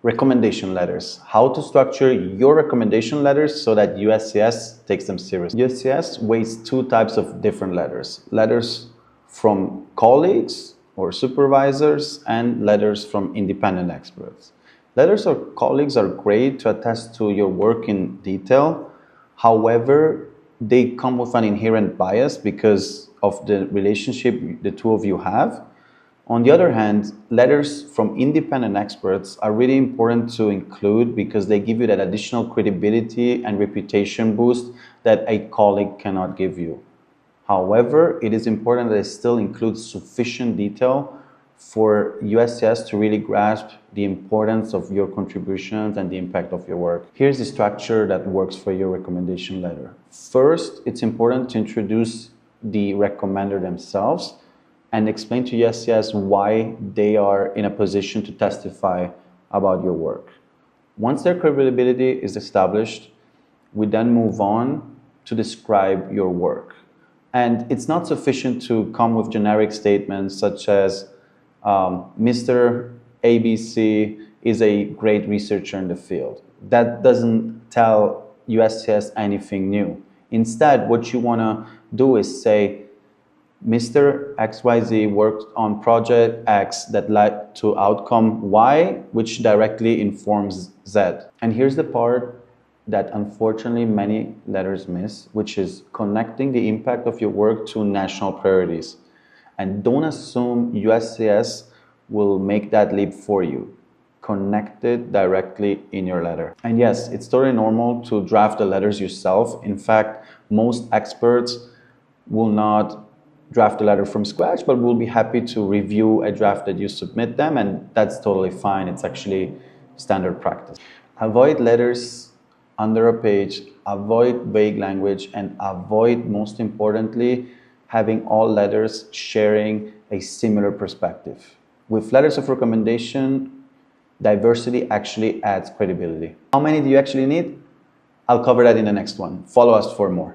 Recommendation letters. How to structure your recommendation letters so that USCIS takes them seriously. USCIS weighs two types of different letters. Letters from colleagues or supervisors and letters from independent experts. Letters of colleagues are great to attest to your work in detail. However, they come with an inherent bias because of the relationship the two of you have. On the other hand, letters from independent experts are really important to include because they give you that additional credibility and reputation boost that a colleague cannot give you. However, it is important that it still includes sufficient detail for USCIS to really grasp the importance of your contributions and the impact of your work. Here's the structure that works for your recommendation letter. First, it's important to introduce the recommender themselves and explain to USCIS why they are in a position to testify about your work. Once their credibility is established, we then move on to describe your work. And it's not sufficient to come with generic statements such as Mr. ABC is a great researcher in the field. That doesn't tell USCIS anything new. Instead, what you want to do is say, Mr. XYZ worked on project X that led to outcome Y, which directly informs Z. And here's the part that unfortunately many letters miss, which is connecting the impact of your work to national priorities. And don't assume USCIS will make that leap for you. Connect it directly in your letter. And yes, it's totally normal to draft the letters yourself. In fact, most experts will not draft a letter from scratch, but we'll be happy to review a draft that you submit them, and that's totally fine. It's actually standard practice. Avoid letters under a page, avoid vague language, and avoid, most importantly, having all letters sharing a similar perspective. With letters of recommendation, diversity actually adds credibility. How many do you actually need? I'll cover that in the next one. Follow us for more.